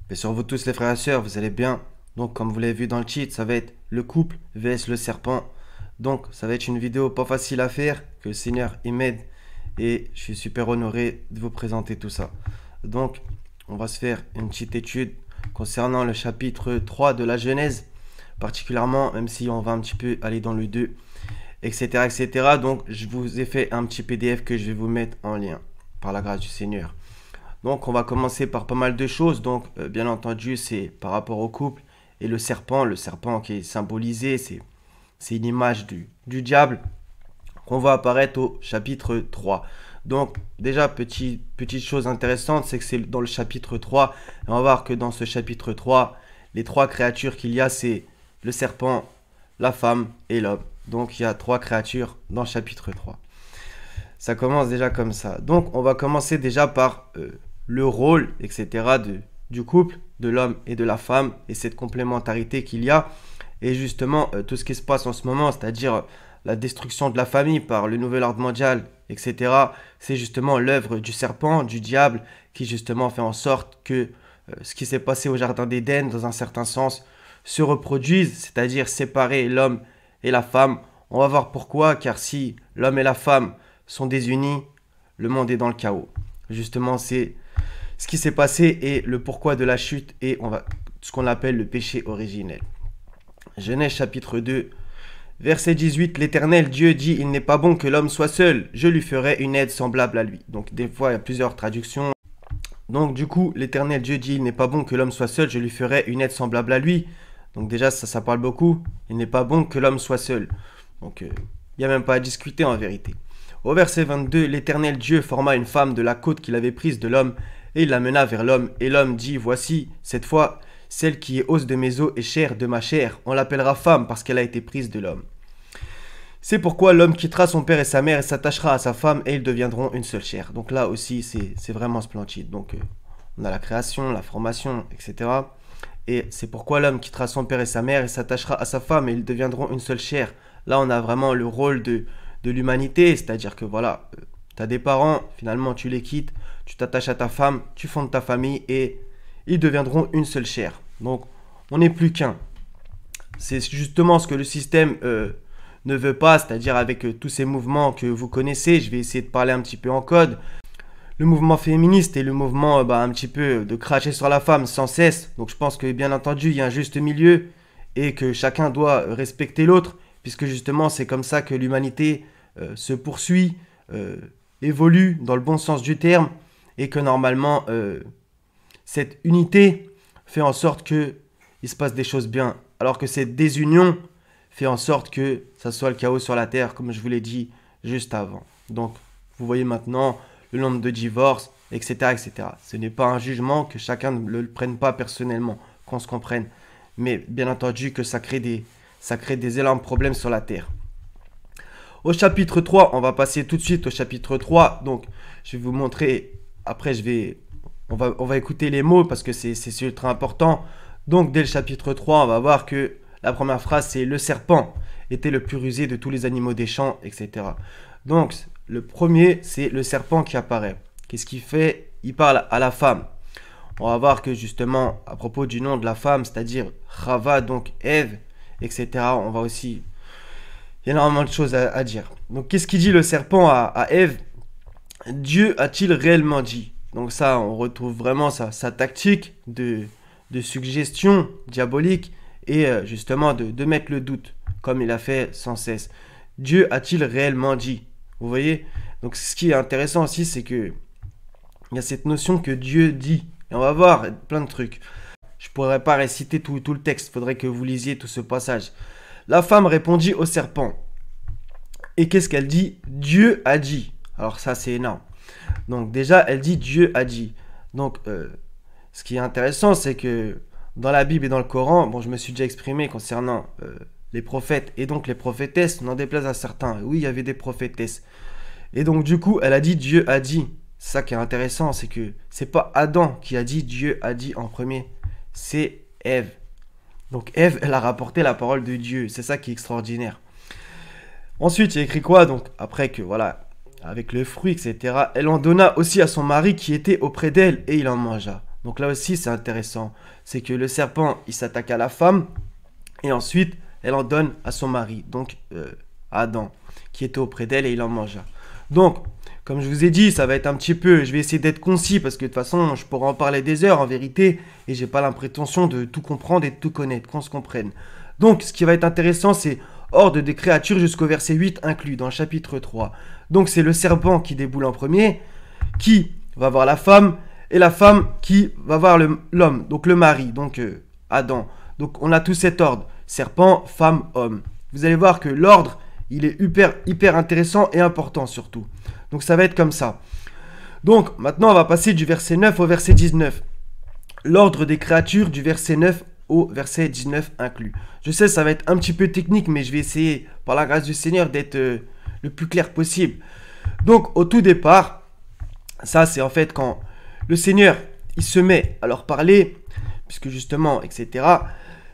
Bien sûr, vous tous les frères et sœurs, vous allez bien. Donc, comme vous l'avez vu dans le cheat, ça va être le couple vs le serpent. Donc, ça va être une vidéo pas facile à faire, que le Seigneur y m'aide. Et je suis super honoré de vous présenter tout ça. Donc, on va se faire une petite étude concernant le chapitre 3 de la Genèse. Particulièrement, même si on va un petit peu aller dans le 2, etc., etc. Donc, je vous ai fait un petit PDF que je vais vous mettre en lien, par la grâce du Seigneur. Donc on va commencer par pas mal de choses. Donc bien entendu c'est par rapport au couple et le serpent qui est symbolisé, c'est une image du diable qu'on va apparaître au chapitre 3. Donc déjà petite chose intéressante, c'est que c'est dans le chapitre 3, et on va voir que dans ce chapitre 3, les trois créatures qu'il y a, c'est le serpent, la femme et l'homme. Donc il y a trois créatures dans le chapitre 3. Ça commence déjà comme ça. Donc on va commencer déjà par le rôle, etc. Du couple, de l'homme et de la femme, et cette complémentarité qu'il y a. Et justement, tout ce qui se passe en ce moment, c'est-à-dire la destruction de la famille par le nouvel ordre mondial, etc. C'est justement l'œuvre du serpent, du diable, qui justement fait en sorte que ce qui s'est passé au Jardin d'Éden, dans un certain sens, se reproduise, c'est-à-dire séparer l'homme et la femme. On va voir pourquoi, car si l'homme et la femme sont désunis, le monde est dans le chaos. Justement, c'est ce qui s'est passé et le pourquoi de la chute et ce qu'on appelle le péché originel. Genèse chapitre 2, verset 18, l'Éternel Dieu dit, il n'est pas bon que l'homme soit seul, je lui ferai une aide semblable à lui. Donc des fois, il y a plusieurs traductions. Donc du coup, l'Éternel Dieu dit, il n'est pas bon que l'homme soit seul, je lui ferai une aide semblable à lui. Donc déjà, ça parle beaucoup. Il n'est pas bon que l'homme soit seul. Donc il n'y a même pas à discuter en vérité. Au verset 22, l'Éternel Dieu forma une femme de la côte qu'il avait prise de l'homme, et il l'amena vers l'homme. Et l'homme dit, voici, cette fois, celle qui est os de mes os et chair de ma chair. On l'appellera femme parce qu'elle a été prise de l'homme. C'est pourquoi l'homme quittera son père et sa mère et s'attachera à sa femme et ils deviendront une seule chair. Donc là aussi, c'est vraiment splendide. Donc on a la création, la formation, etc. Et c'est pourquoi l'homme quittera son père et sa mère et s'attachera à sa femme et ils deviendront une seule chair. Là, on a vraiment le rôle de l'humanité, c'est-à-dire que voilà, tu as des parents, finalement tu les quittes, tu t'attaches à ta femme, tu fondes ta famille et ils deviendront une seule chair. Donc on n'est plus qu'un. C'est justement ce que le système ne veut pas, c'est-à-dire avec tous ces mouvements que vous connaissez, je vais essayer de parler un petit peu en code. Le mouvement féministe et le mouvement un petit peu de cracher sur la femme sans cesse. Donc je pense que bien entendu il y a un juste milieu et que chacun doit respecter l'autre, puisque justement c'est comme ça que l'humanité se poursuit, évolue dans le bon sens du terme, et que normalement cette unité fait en sorte que il se passe des choses bien, alors que cette désunion fait en sorte que ça soit le chaos sur la terre, comme je vous l'ai dit juste avant. Donc vous voyez maintenant le nombre de divorces, etc., etc. Ce n'est pas un jugement, que chacun ne le prenne pas personnellement, qu'on se comprenne, mais bien entendu que ça crée des énormes problèmes sur la terre. Au chapitre 3, on va passer tout de suite au chapitre 3. Donc, je vais vous montrer. Après, on va écouter les mots parce que c'est ultra important. Donc, dès le chapitre 3, on va voir que la première phrase, c'est le serpent était le plus rusé de tous les animaux des champs, etc. Donc, le premier, c'est le serpent qui apparaît. Qu'est-ce qu'il fait? Il parle à la femme. On va voir que justement, à propos du nom de la femme, c'est-à-dire Chava, donc Ève, etc., on va aussi. Il y a énormément de choses à dire. Donc, qu'est-ce qu'il dit le serpent à Ève? Dieu a-t-il réellement dit? Donc ça, on retrouve vraiment sa tactique de suggestion diabolique et justement de mettre le doute, comme il a fait sans cesse. Dieu a-t-il réellement dit? Vous voyez? Donc ce qui est intéressant aussi, c'est que il y a cette notion que Dieu dit. Et on va voir plein de trucs. Je ne pourrais pas réciter tout le texte, il faudrait que vous lisiez tout ce passage. La femme répondit au serpent. Et qu'est-ce qu'elle dit? Dieu a dit. Alors ça, c'est énorme. Donc déjà, elle dit Dieu a dit. Donc, ce qui est intéressant, c'est que dans la Bible et dans le Coran, bon, je me suis déjà exprimé concernant les prophètes et donc les prophétesses, n'en déplaise à certains. Oui, il y avait des prophétesses. Et donc, du coup, elle a dit Dieu a dit. C'est ça qui est intéressant, c'est que c'est pas Adam qui a dit Dieu a dit en premier, c'est Ève. Donc Ève, elle a rapporté la parole de Dieu. C'est ça qui est extraordinaire. Ensuite, il y a écrit quoi? Donc, après que, avec le fruit, etc., elle en donna aussi à son mari qui était auprès d'elle et il en mangea. Donc là aussi, c'est intéressant. C'est que le serpent, il s'attaque à la femme et ensuite, elle en donne à son mari, donc à Adam, qui était auprès d'elle et il en mangea. Donc, comme je vous ai dit, ça va être un petit peu, je vais essayer d'être concis parce que de toute façon, je pourrais en parler des heures en vérité et j'ai pas l'impression de tout comprendre et de tout connaître, qu'on se comprenne. Donc, ce qui va être intéressant, c'est ordre des créatures jusqu'au verset 8 inclus dans le chapitre 3. Donc, c'est le serpent qui déboule en premier, qui va voir la femme et la femme qui va voir l'homme, donc le mari, donc Adam. Donc, on a tout cet ordre, serpent, femme, homme. Vous allez voir que l'ordre, il est hyper intéressant et important surtout. Donc ça va être comme ça. Donc maintenant on va passer du verset 9 au verset 19. L'ordre des créatures du verset 9 au verset 19 inclus. Je sais ça va être un petit peu technique mais je vais essayer par la grâce du Seigneur d'être le plus clair possible. Donc au tout départ, ça c'est en fait quand le Seigneur il se met à leur parler, puisque justement etc.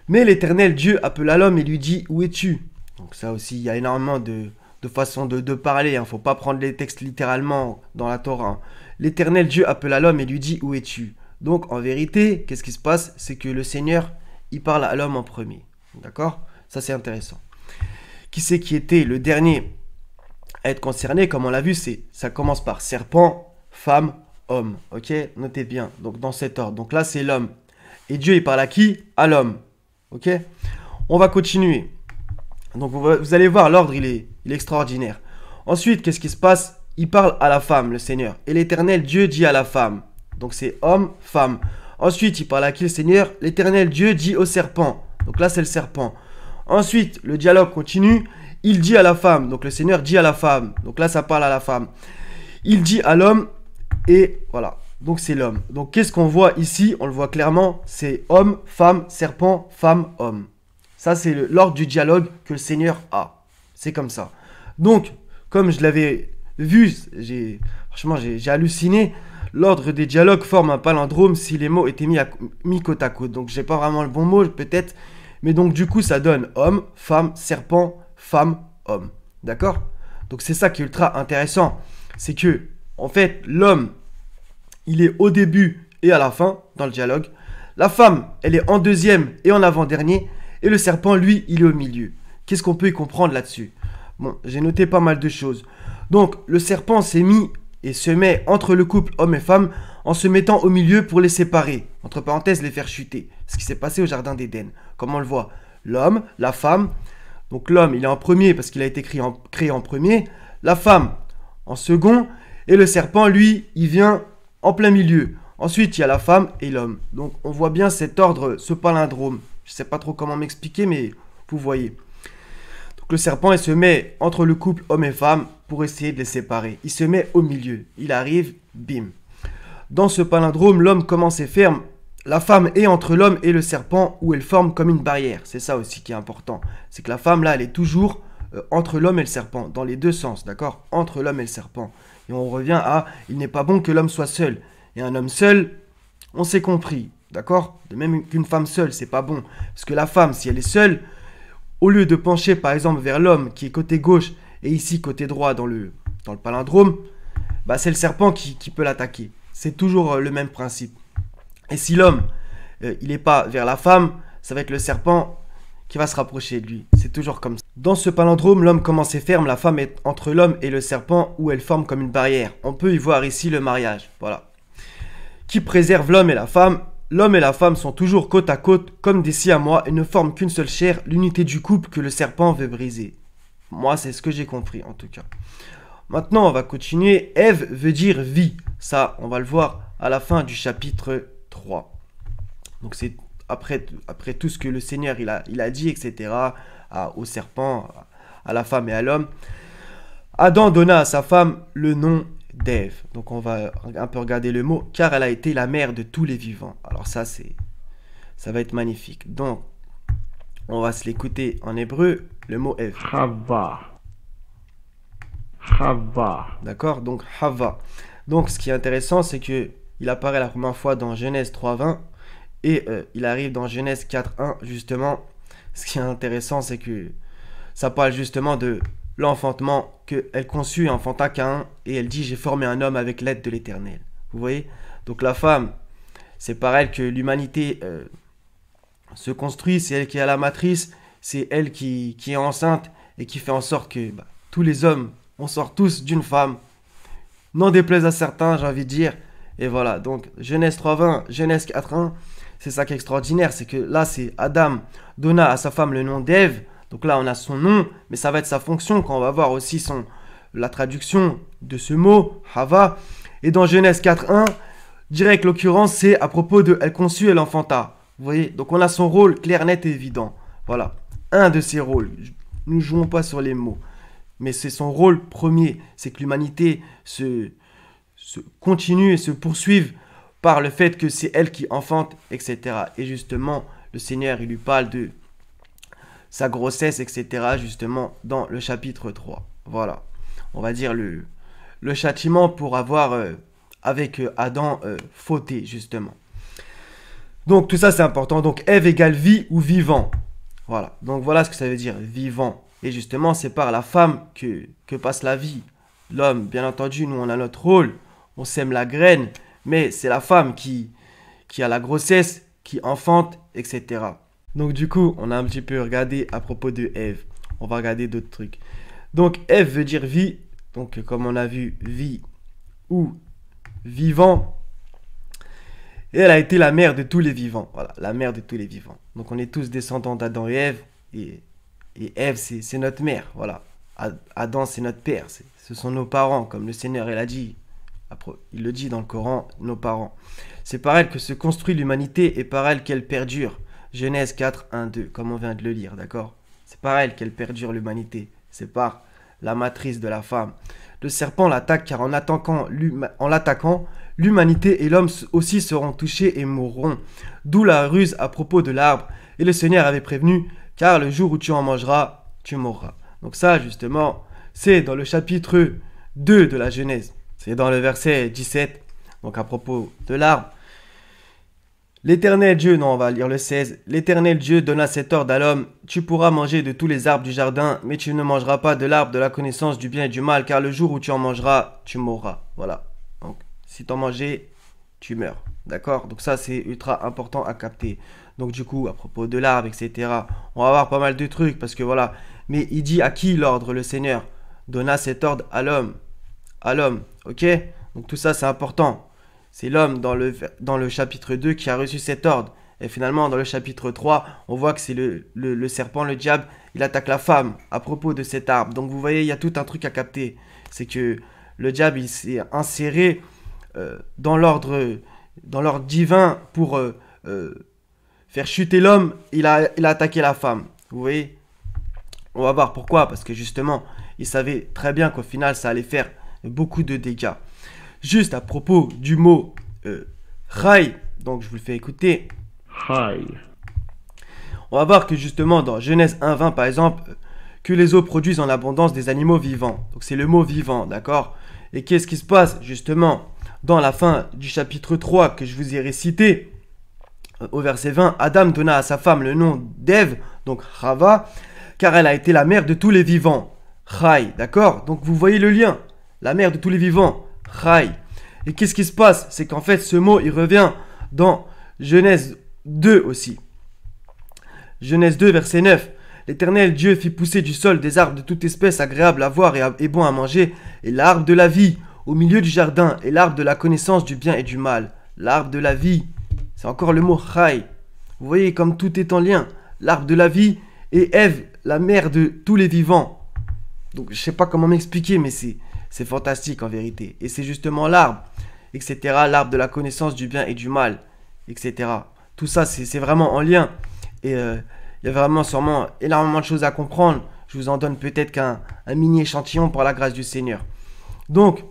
Mais l'Éternel Dieu appela l'homme et lui dit où es-tu? Donc ça aussi il y a énormément de façon de parler, hein. Faut pas prendre les textes littéralement dans la Torah. Hein. L'Éternel Dieu appela l'homme et lui dit où es-tu? Donc en vérité, qu'est-ce qui se passe? C'est que le Seigneur, il parle à l'homme en premier. D'accord? Ça c'est intéressant. Qui c'est qui était le dernier à être concerné? Comme on l'a vu, ça commence par serpent, femme, homme. Ok? Notez bien. Donc dans cet ordre. Donc là c'est l'homme. Et Dieu il parle à qui? À l'homme. Ok? On va continuer. Donc vous allez voir, l'ordre il est extraordinaire. Ensuite, qu'est-ce qui se passe? Il parle à la femme, le Seigneur. Et l'Éternel Dieu dit à la femme. Donc c'est homme, femme. Ensuite, il parle à qui le Seigneur? L'Éternel Dieu dit au serpent. Donc là, c'est le serpent. Ensuite, le dialogue continue. Il dit à la femme. Donc le Seigneur dit à la femme. Donc là, ça parle à la femme. Il dit à l'homme. Et voilà. Donc c'est l'homme. Donc qu'est-ce qu'on voit ici? On le voit clairement. C'est homme, femme, serpent, femme, homme. Ça, c'est l'ordre du dialogue que le Seigneur a. C'est comme ça. Donc, comme je l'avais vu, franchement, j'ai halluciné. L'ordre des dialogues forme un palindrome si les mots étaient mis côte à côte. Donc, j'ai pas vraiment le bon mot, peut-être. Mais donc, du coup, ça donne homme, femme, serpent, femme, homme. D'accord? Donc, c'est ça qui est ultra intéressant. C'est que, en fait, l'homme, il est au début et à la fin dans le dialogue. La femme, elle est en deuxième et en avant-dernier. Et le serpent, lui, il est au milieu. Qu'est-ce qu'on peut y comprendre là-dessus? Bon, j'ai noté pas mal de choses. Donc, le serpent s'est mis et se met entre le couple homme et femme en se mettant au milieu pour les séparer. Entre parenthèses, les faire chuter. Ce qui s'est passé au jardin d'Éden. Comme on le voit, l'homme, la femme. Donc l'homme, il est en premier parce qu'il a été créé en premier. La femme en second. Et le serpent, lui, il vient en plein milieu. Ensuite, il y a la femme et l'homme. Donc, on voit bien cet ordre, ce palindrome. Je ne sais pas trop comment m'expliquer, mais vous voyez. Donc le serpent, il se met entre le couple homme et femme pour essayer de les séparer. Il se met au milieu. Il arrive, bim. Dans ce palindrome, l'homme commence et ferme. La femme est entre l'homme et le serpent où elle forme comme une barrière. C'est ça aussi qui est important. C'est que la femme, là, elle est toujours entre l'homme et le serpent. Dans les deux sens, d'accord? Entre l'homme et le serpent. Et on revient à, il n'est pas bon que l'homme soit seul. Et un homme seul, on s'est compris. D'accord? De même qu'une femme seule, c'est pas bon. Parce que la femme, si elle est seule, au lieu de pencher par exemple vers l'homme qui est côté gauche et ici côté droit dans le palindrome, bah, c'est le serpent qui peut l'attaquer. C'est toujours le même principe. Et si l'homme, il n'est pas vers la femme, ça va être le serpent qui va se rapprocher de lui. C'est toujours comme ça. Dans ce palindrome, l'homme commence et ferme, la femme est entre l'homme et le serpent où elle forme comme une barrière. On peut y voir ici le mariage. Voilà. Qui préserve l'homme et la femme. L'homme et la femme sont toujours côte à côte, comme des siamois, et ne forment qu'une seule chair, l'unité du couple que le serpent veut briser. Moi, c'est ce que j'ai compris, en tout cas. Maintenant, on va continuer. Ève veut dire vie. Ça, on va le voir à la fin du chapitre 3. Donc, c'est après tout ce que le Seigneur il a dit, etc., au serpent, à la femme et à l'homme. Adam donna à sa femme le nom d'Ève. Donc on va un peu regarder le mot, car elle a été la mère de tous les vivants. Alors ça va être magnifique. Donc on va se l'écouter en hébreu, le mot Ève. Hava. Hava. D'accord? Donc Hava. Donc ce qui est intéressant, c'est que il apparaît la première fois dans Genèse 3:20 et il arrive dans Genèse 4:1 justement. Ce qui est intéressant, c'est que ça parle justement de l'enfantement, qu'elle conçut et enfanta Caïn, et elle dit j'ai formé un homme avec l'aide de l'Éternel. Vous voyez? Donc la femme, c'est par elle que l'humanité se construit, c'est elle qui est à la matrice, c'est elle qui est enceinte et qui fait en sorte que tous les hommes, on sort tous d'une femme. N'en déplaise à certains, j'ai envie de dire. Et voilà, donc Genèse 3.20, Genèse 4.1, c'est ça qui est extraordinaire, c'est que là, c'est Adam donna à sa femme le nom d'Ève. Donc là, on a son nom, mais ça va être sa fonction quand on va voir aussi la traduction de ce mot, Hava. Et dans Genèse 4.1, direct l'occurrence, c'est à propos de elle conçut, elle enfanta. Vous voyez, donc on a son rôle clair, net et évident. Voilà, un de ses rôles. Nous ne jouons pas sur les mots. Mais c'est son rôle premier, c'est que l'humanité se continue et se poursuive par le fait que c'est elle qui enfante, etc. Et justement, le Seigneur, il lui parle de sa grossesse, etc. justement dans le chapitre 3. Voilà, on va dire le châtiment pour avoir, avec Adam, fauté, justement. Donc tout ça c'est important, donc Ève égale vie ou vivant. Voilà, donc voilà ce que ça veut dire, vivant. Et justement, c'est par la femme que passe la vie. L'homme, bien entendu, nous on a notre rôle, on sème la graine, mais c'est la femme qui a la grossesse, qui enfante, etc. Donc du coup, on a un petit peu regardé à propos de Ève. On va regarder d'autres trucs. Donc Ève veut dire vie, donc comme on a vu, vie ou vivant. Et elle a été la mère de tous les vivants. Voilà, la mère de tous les vivants. Donc on est tous descendants d'Adam et Ève. Et Ève, c'est notre mère. Voilà. Adam, c'est notre père. Ce sont nos parents, comme le Seigneur il a dit. Après, il le dit dans le Coran, nos parents. C'est par elle que se construit l'humanité et par elle qu'elle perdure. Genèse 4, 1, 2, comme on vient de le lire, d'accord? C'est par elle qu'elle perdure l'humanité. C'est par la matrice de la femme. Le serpent l'attaque car en l'attaquant, l'humanité et l'homme aussi seront touchés et mourront. D'où la ruse à propos de l'arbre. Et le Seigneur avait prévenu, car le jour où tu en mangeras, tu mourras. Donc ça, justement, c'est dans le chapitre 2 de la Genèse. C'est dans le verset 17, donc à propos de l'arbre. L'Éternel Dieu, non, on va lire le 16. L'Éternel Dieu donna cet ordre à l'homme. Tu pourras manger de tous les arbres du jardin, mais tu ne mangeras pas de l'arbre de la connaissance du bien et du mal, car le jour où tu en mangeras, tu mourras. Voilà. Donc, si tu en manges, tu meurs. D'accord? Donc ça, c'est ultra important à capter. Donc du coup, à propos de l'arbre, etc., on va avoir pas mal de trucs, parce que voilà. Mais il dit à qui l'ordre, le Seigneur? Donna cet ordre à l'homme. À l'homme, ok? Donc tout ça, c'est important. C'est l'homme dans le chapitre 2 qui a reçu cet ordre. Et finalement, dans le chapitre 3, on voit que c'est le serpent, le diable, il attaque la femme à propos de cet arbre. Donc vous voyez, il y a tout un truc à capter. C'est que le diable, il s'est inséré dans l'ordre divin pour faire chuter l'homme. Il a attaqué la femme. Vous voyez? On va voir pourquoi. Parce que justement, il savait très bien qu'au final, ça allait faire beaucoup de dégâts. Juste à propos du mot Chai, donc je vous le fais écouter. Chai. On va voir que justement dans Genèse 1.20 par exemple, que les eaux produisent en abondance des animaux vivants. Donc c'est le mot vivant, d'accord? Et qu'est-ce qui se passe justement dans la fin du chapitre 3 que je vous ai récité au verset 20? Adam donna à sa femme le nom d'Ève, donc Chava, car elle a été la mère de tous les vivants. Chai, d'accord? Donc vous voyez le lien, la mère de tous les vivants. Chai. Et qu'est-ce qui se passe? C'est qu'en fait, ce mot, il revient dans Genèse 2 aussi. Genèse 2, verset 9. L'Éternel Dieu fit pousser du sol des arbres de toute espèce agréables à voir et bon à manger, et l'arbre de la vie au milieu du jardin, et l'arbre de la connaissance du bien et du mal. L'arbre de la vie, c'est encore le mot Chai. Vous voyez comme tout est en lien. L'arbre de la vie et Ève, la mère de tous les vivants. Donc je sais pas comment m'expliquer, mais c'est fantastique en vérité. Et c'est justement l'arbre, etc. L'arbre de la connaissance du bien et du mal, etc. Tout ça, c'est vraiment en lien. Et il y a vraiment sûrement énormément de choses à comprendre. Je vous en donne peut-être qu'un mini échantillon par la grâce du Seigneur. Donc,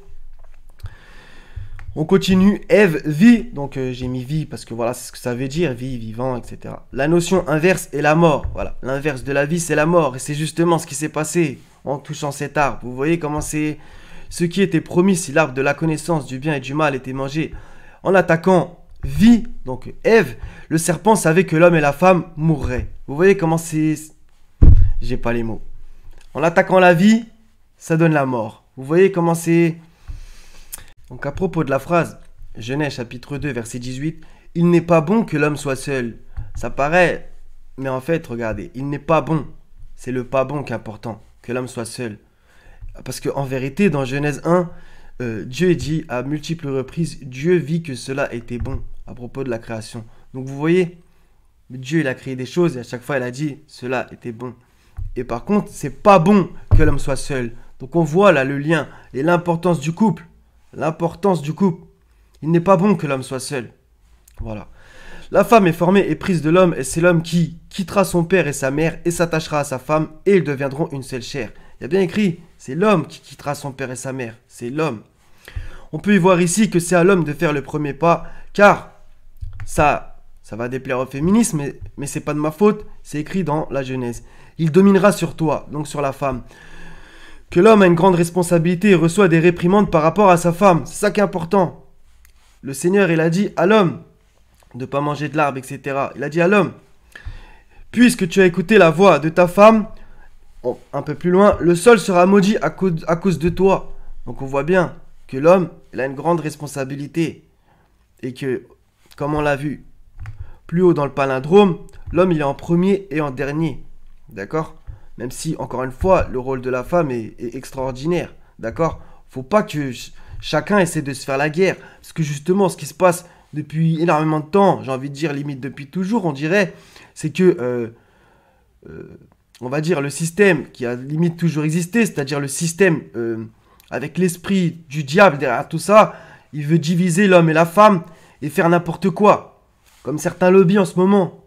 on continue. Ève, vie. Donc j'ai mis vie parce que voilà, c'est ce que ça veut dire. Vie, vivant, etc. La notion inverse est la mort. Voilà, l'inverse de la vie, c'est la mort. Et c'est justement ce qui s'est passé en touchant cet arbre. Vous voyez comment c'est... Ce qui était promis si l'arbre de la connaissance du bien et du mal était mangé en attaquant vie, donc Ève, le serpent savait que l'homme et la femme mourraient. Vous voyez comment c'est... J'ai pas les mots. En attaquant la vie, ça donne la mort. Vous voyez comment c'est... Donc à propos de la phrase, Genèse chapitre 2, verset 18, il n'est pas bon que l'homme soit seul. Ça paraît, mais en fait, regardez, il n'est pas bon. C'est le pas bon qui est important, que l'homme soit seul. Parce qu'en vérité, dans Genèse 1, Dieu dit à multiples reprises, Dieu vit que cela était bon à propos de la création. Donc vous voyez, Dieu il a créé des choses et à chaque fois il a dit, cela était bon. Et par contre, c'est pas bon que l'homme soit seul. Donc on voit là le lien et l'importance du couple. L'importance du couple. Il n'est pas bon que l'homme soit seul. Voilà. La femme est formée et prise de l'homme et c'est l'homme qui quittera son père et sa mère et s'attachera à sa femme et ils deviendront une seule chair. Il y a bien écrit, c'est l'homme qui quittera son père et sa mère. C'est l'homme. On peut y voir ici que c'est à l'homme de faire le premier pas car ça va déplaire au féminisme mais c'est pas de ma faute. C'est écrit dans la Genèse. Il dominera sur toi, donc sur la femme. Que l'homme a une grande responsabilité et reçoit des réprimandes par rapport à sa femme. C'est ça qui est important. Le Seigneur, il a dit à l'homme de ne pas manger de l'arbre, etc. Il a dit à l'homme, puisque tu as écouté la voix de ta femme, un peu plus loin, le sol sera maudit à cause de toi. Donc on voit bien que l'homme, il a une grande responsabilité. Et que, comme on l'a vu plus haut dans le palindrome, l'homme, il est en premier et en dernier. D'accord? Même si, encore une fois, le rôle de la femme est extraordinaire. D'accord? Faut pas que chacun essaie de se faire la guerre. Parce que justement, ce qui se passe depuis énormément de temps, j'ai envie de dire limite depuis toujours, on dirait, c'est que, on va dire, le système qui a limite toujours existé, c'est-à-dire le système avec l'esprit du diable derrière tout ça, il veut diviser l'homme et la femme et faire n'importe quoi. Comme certains lobbies en ce moment.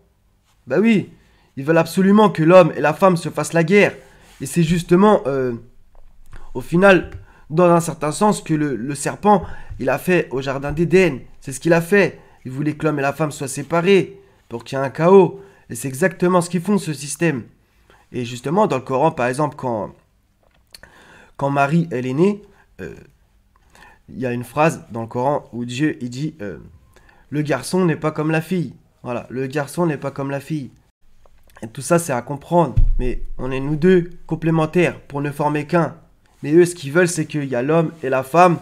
Bah oui. Ils veulent absolument que l'homme et la femme se fassent la guerre. Et c'est justement, au final, dans un certain sens, que le serpent, il a fait au jardin d'Éden. C'est ce qu'il a fait. Il voulait que l'homme et la femme soient séparés pour qu'il y ait un chaos. Et c'est exactement ce qu'ils font, ce système. Et justement, dans le Coran, par exemple, quand Marie, elle est née, il y a une phrase dans le Coran où Dieu, il dit le garçon n'est pas comme la fille. Voilà, le garçon n'est pas comme la fille. Et tout ça, c'est à comprendre. Mais on est nous deux complémentaires pour ne former qu'un. Mais eux, ce qu'ils veulent, c'est qu'il y a l'homme et la femme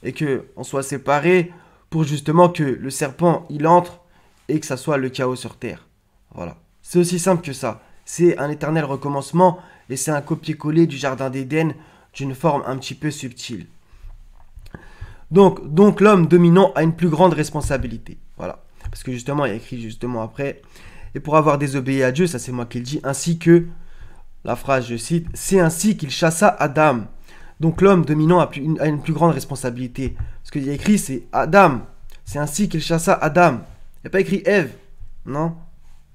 et qu'on soit séparés pour justement que le serpent, il entre et que ça soit le chaos sur terre. Voilà. C'est aussi simple que ça. C'est un éternel recommencement et c'est un copier-coller du jardin d'Éden d'une forme un petit peu subtile. Donc l'homme dominant a une plus grande responsabilité. Voilà. Parce que justement, il y a écrit justement après... Et pour avoir désobéi à Dieu, ça c'est moi qui le dis, ainsi que, la phrase je cite, c'est ainsi qu'il chassa Adam. Donc l'homme dominant a une plus grande responsabilité. Ce qu'il y a écrit c'est Adam. C'est ainsi qu'il chassa Adam. Il n'y a pas écrit Ève. Non?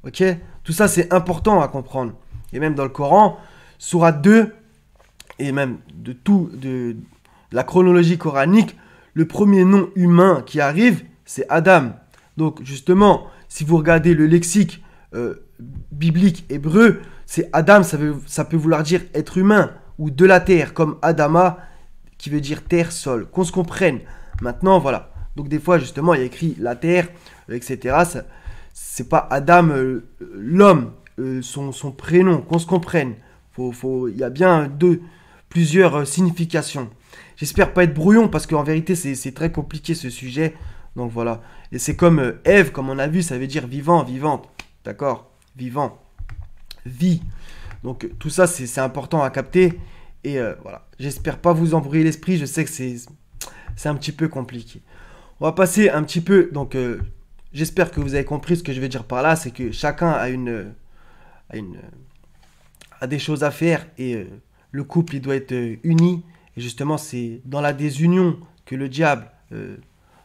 Ok? Tout ça c'est important à comprendre. Et même dans le Coran, sourate 2, et même de la chronologie coranique, le premier nom humain qui arrive, c'est Adam. Donc justement, si vous regardez le lexique biblique hébreu, c'est Adam, ça peut vouloir dire être humain ou de la terre, comme Adama qui veut dire terre, sol, qu'on se comprenne. Maintenant, voilà. Donc des fois, justement, il y a écrit la terre, etc. C'est pas Adam, l'homme, son prénom, qu'on se comprenne. Il y a bien plusieurs significations. J'espère pas être brouillon parce qu'en vérité, c'est très compliqué ce sujet. Donc voilà. Et c'est comme Ève, comme on a vu, ça veut dire vivant, vivante. D'accord? Vivant. Vie. Donc tout ça, c'est important à capter. Et voilà. J'espère pas vous embrouiller l'esprit. Je sais que c'est un petit peu compliqué. On va passer un petit peu. Donc j'espère que vous avez compris ce que je veux dire par là. C'est que chacun a des choses à faire. Et le couple, il doit être uni. Et justement, c'est dans la désunion que le diable...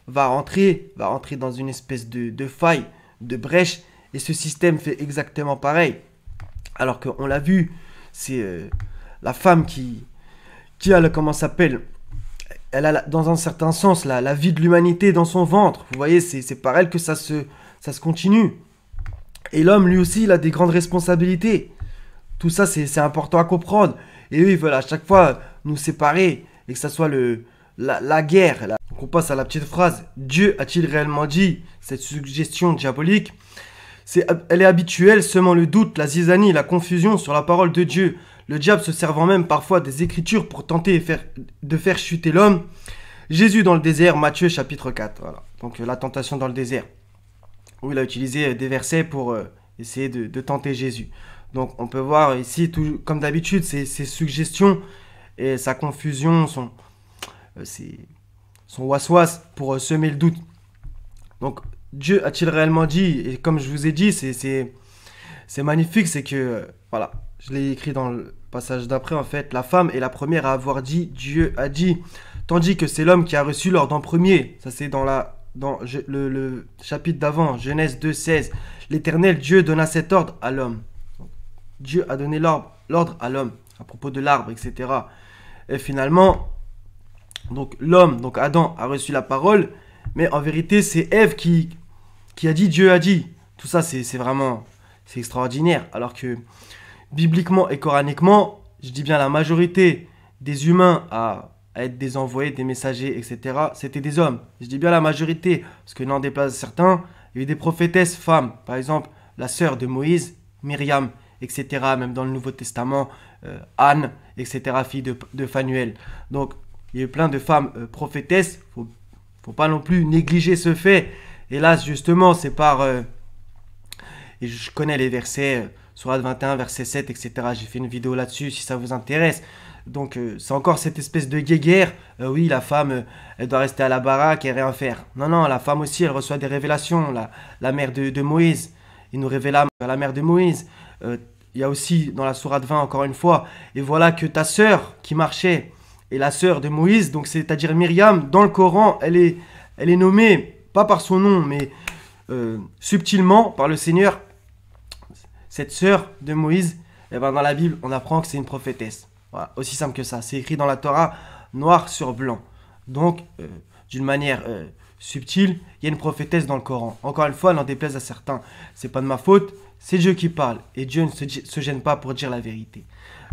va rentrer dans une espèce de faille, de brèche, et ce système fait exactement pareil. Alors qu'on l'a vu, c'est la femme qui a, comment ça s'appelle, elle a dans un certain sens la vie de l'humanité dans son ventre. Vous voyez, c'est par elle que ça se continue. Et l'homme, lui aussi, il a des grandes responsabilités. Tout ça, c'est important à comprendre. Et eux, ils veulent à chaque fois nous séparer, et que ça soit la guerre. Donc on passe à la petite phrase. Dieu a-t-il réellement dit cette suggestion diabolique? Elle est habituelle, semant le doute, la zizanie, la confusion sur la parole de Dieu. Le diable se servant même parfois des Écritures pour tenter de faire chuter l'homme. Jésus dans le désert, Matthieu chapitre 4. Voilà. Donc la tentation dans le désert. où il a utilisé des versets pour essayer de tenter Jésus. Donc on peut voir ici, comme d'habitude, ses suggestions et sa confusion, son was-was pour semer le doute. Donc Dieu a-t-il réellement dit? Et comme je vous ai dit, c'est magnifique, c'est que, voilà, je l'ai écrit dans le passage d'après, en fait, la femme est la première à avoir dit, Dieu a dit, tandis que c'est l'homme qui a reçu l'ordre en premier. Ça c'est dans le chapitre d'avant, Genèse 2,16. L'Éternel Dieu donna cet ordre à l'homme. Dieu a donné l'ordre à l'homme à propos de l'arbre, etc. Et finalement, donc l'homme, donc Adam, a reçu la parole, mais en vérité, c'est Ève qui a dit Dieu a dit. Tout ça, c'est vraiment, c'est extraordinaire. Alors que bibliquement et coraniquement, je dis bien la majorité des humains à être des envoyés, des messagers, etc., c'était des hommes. Je dis bien la majorité, parce que n'en déplace certains, il y a eu des prophétesses femmes. Par exemple, la sœur de Moïse, Myriam, etc., même dans le Nouveau Testament, Anne, etc., fille de Phanuel. Donc, il y a eu plein de femmes prophétesses. Faut pas non plus négliger ce fait. Et là, justement, c'est par... et je connais les versets, Sourate 21, verset 7, etc. J'ai fait une vidéo là-dessus, si ça vous intéresse. Donc, c'est encore cette espèce de guéguerre. Oui, la femme, elle doit rester à la baraque et rien faire. Non, non, la femme aussi, elle reçoit des révélations. La mère de Moïse, il nous révèle la mère de Moïse. Il y a aussi dans la Sourate 20, encore une fois, et voilà que ta sœur qui marchait est la sœur de Moïse, donc c'est-à-dire Myriam, dans le Coran, elle est nommée, pas par son nom, mais subtilement par le Seigneur. Cette sœur de Moïse, eh ben, dans la Bible, on apprend que c'est une prophétesse. Voilà, aussi simple que ça. C'est écrit dans la Torah, noir sur blanc. Donc, d'une manière subtile, il y a une prophétesse dans le Coran. Encore une fois, n'en déplaise à certains. C'est pas de ma faute, c'est Dieu qui parle. Et Dieu ne se gêne pas pour dire la vérité.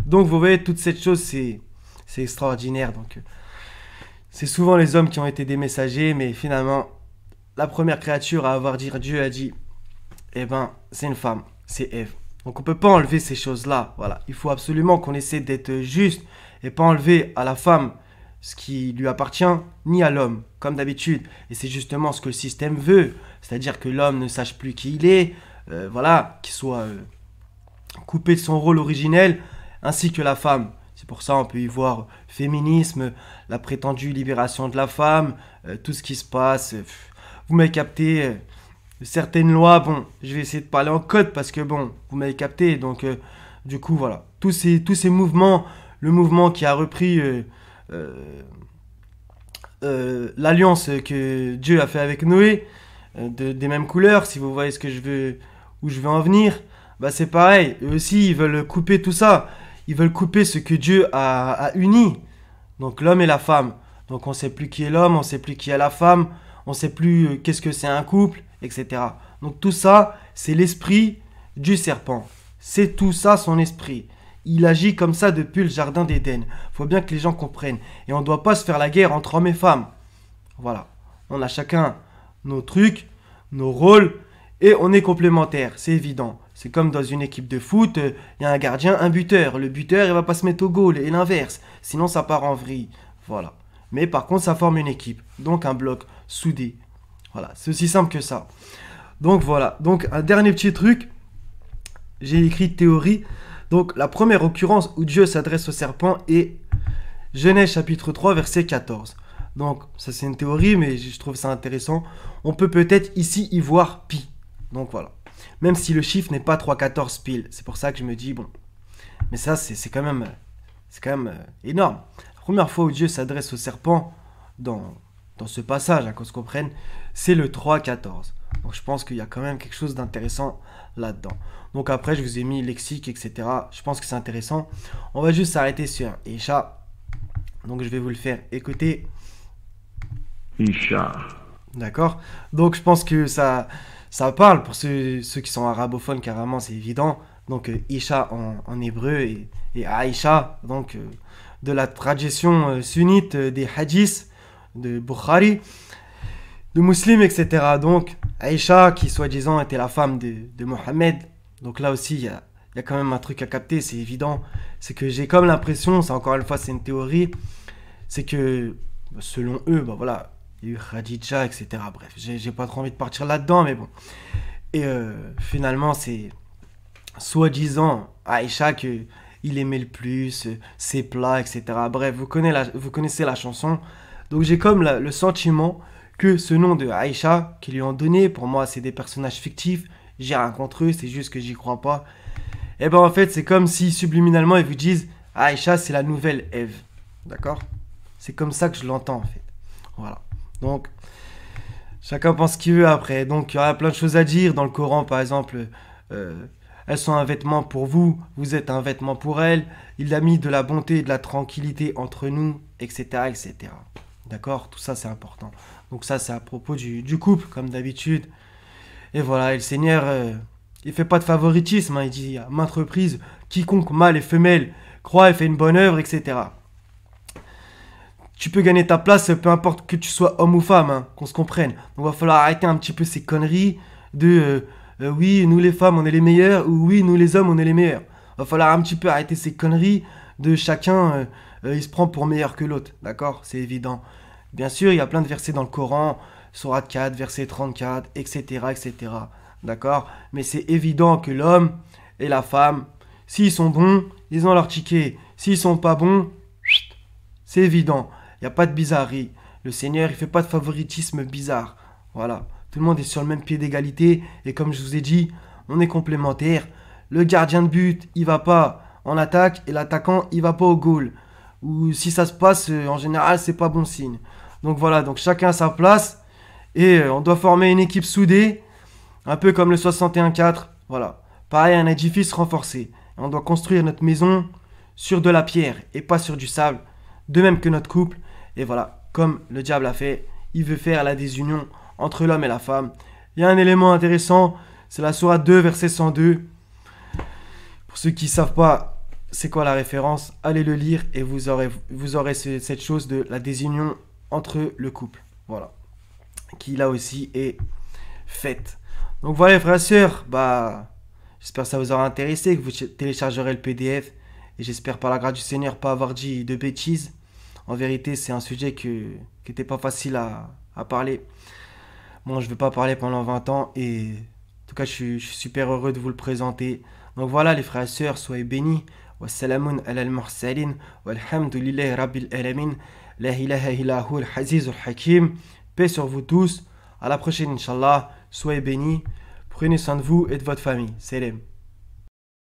Donc, vous voyez, toute cette chose, c'est extraordinaire. Donc, c'est souvent les hommes qui ont été des messagers, mais finalement, la première créature à avoir dit Dieu a dit, eh ben, c'est une femme, c'est Ève. Donc on ne peut pas enlever ces choses-là. Voilà. Il faut absolument qu'on essaie d'être juste et pas enlever à la femme ce qui lui appartient, ni à l'homme, comme d'habitude. Et c'est justement ce que le système veut. C'est-à-dire que l'homme ne sache plus qui il est, voilà, qu'il soit coupé de son rôle originel, ainsi que la femme. C'est pour ça qu'on peut y voir féminisme, la prétendue libération de la femme, tout ce qui se passe. Vous m'avez capté. Certaines lois, bon, je vais essayer de parler en code parce que bon, vous m'avez capté, donc du coup voilà, tous ces mouvements, le mouvement qui a repris l'alliance que Dieu a fait avec Noé, des mêmes couleurs, si vous voyez ce que où je veux en venir, bah c'est pareil, eux aussi ils veulent couper tout ça, ils veulent couper ce que Dieu a uni, donc l'homme et la femme, donc on sait plus qui est l'homme, on sait plus qui est la femme, on sait plus qu'est-ce que c'est un couple, etc. Donc tout ça, c'est l'esprit du serpent. C'est tout ça son esprit. Il agit comme ça depuis le jardin d'Éden. Il faut bien que les gens comprennent. Et on ne doit pas se faire la guerre entre hommes et femmes. Voilà. On a chacun nos trucs, nos rôles, et on est complémentaires. C'est évident. C'est comme dans une équipe de foot, il y a un gardien, un buteur. Le buteur, il va pas se mettre au goal, et l'inverse. Sinon, ça part en vrille. Voilà. Mais par contre, ça forme une équipe. Donc un bloc soudé. Voilà, c'est aussi simple que ça. Donc voilà, donc un dernier petit truc, j'ai écrit théorie. Donc la première occurrence où Dieu s'adresse au serpent est Genèse chapitre 3 verset 14. Donc ça c'est une théorie mais je trouve ça intéressant. On peut peut-être ici y voir pi. Donc voilà, même si le chiffre n'est pas 314 pile. C'est pour ça que je me dis bon, mais ça c'est quand même énorme. La première fois où Dieu s'adresse au serpent dans ce passage, qu'on se comprenne, c'est le 3,14. Donc je pense qu'il y a quand même quelque chose d'intéressant là-dedans. Donc après, je vous ai mis lexique, etc. Je pense que c'est intéressant. On va juste s'arrêter sur Isha. Donc je vais vous le faire écouter. Isha. D'accord. Donc je pense que ça parle pour ceux qui sont arabophones, carrément, c'est évident. Donc Isha en hébreu et Aïcha, donc de la tradition sunnite des hadiths de Bukhari, de Muslim, etc. Donc, Aïcha, qui soi-disant était la femme de Mohammed. Donc là aussi, il y a quand même un truc à capter, c'est évident. C'est que j'ai comme l'impression, c'est encore une fois, c'est une théorie, c'est que, selon eux, bah voilà, il y a eu Khadija, etc. Bref, j'ai pas trop envie de partir là-dedans, mais bon. Et finalement, c'est soi-disant Aïcha que il aimait le plus, ses plats, etc. Bref, vous connaissez la chanson. Donc j'ai comme le sentiment que ce nom de Aïcha qu'ils lui ont donné, pour moi c'est des personnages fictifs, j'ai rien contre eux, c'est juste que j'y crois pas. Et ben en fait c'est comme si subliminalement ils vous disent Aïcha c'est la nouvelle Ève. D'accord? C'est comme ça que je l'entends en fait. Voilà. Donc chacun pense ce qu'il veut après. Donc il y aura plein de choses à dire dans le Coran par exemple. euh, Elles sont un vêtement pour vous, vous êtes un vêtement pour elles. Il a mis de la bonté et de la tranquillité entre nous, etc. etc. D'accord? Tout ça, c'est important. Donc ça, c'est à propos du couple, comme d'habitude. Et voilà, et le Seigneur, il fait pas de favoritisme. Hein. Il dit à maintes reprises, quiconque mâle et femelle croit et fait une bonne œuvre, etc. Tu peux gagner ta place, peu importe que tu sois homme ou femme, hein, qu'on se comprenne. Donc il va falloir arrêter un petit peu ces conneries de oui, nous les femmes, on est les meilleurs, ou oui, nous les hommes, on est les meilleurs. Il va falloir un petit peu arrêter ces conneries de chacun, il se prend pour meilleur que l'autre, d'accord? C'est évident. Bien sûr, il y a plein de versets dans le Coran, Sourate 4, verset 34, etc., etc., d'accord? Mais c'est évident que l'homme et la femme, s'ils sont bons, ils ont leur ticket. S'ils sont pas bons, c'est évident. Il n'y a pas de bizarrerie. Le Seigneur, il fait pas de favoritisme bizarre. Voilà. Tout le monde est sur le même pied d'égalité. Et comme je vous ai dit, on est complémentaires. Le gardien de but, il va pas en attaque. Et l'attaquant, il va pas au goal. Ou si ça se passe, en général, c'est pas bon signe. Donc voilà, donc chacun a sa place. Et on doit former une équipe soudée. Un peu comme le 61-4. Voilà. Pareil, un édifice renforcé. On doit construire notre maison sur de la pierre et pas sur du sable. De même que notre couple. Et voilà, comme le diable a fait, il veut faire la désunion entre l'homme et la femme. Il y a un élément intéressant, c'est la sourate 2, verset 102. Pour ceux qui ne savent pas c'est quoi la référence, allez le lire et vous aurez cette chose de la désunion entre le couple. Voilà. Qui là aussi est faite. Donc voilà les frères et sœurs, j'espère que ça vous aura intéressé, que vous téléchargerez le PDF. Et j'espère par la grâce du Seigneur pas avoir dit de bêtises. En vérité, c'est un sujet qui n'était pas facile à parler. Bon, je ne vais pas parler pendant 20 ans et en tout cas, je suis super heureux de vous le présenter. Donc voilà, les frères et sœurs, soyez bénis. Wassalamun ala al-mursalin walhamdulillahi rabbil alamin. La ilaha illa hu al-azizul hakim. Paix sur vous tous. À la prochaine, Inch'Allah. Soyez bénis. Prenez soin de vous et de votre famille. Salam.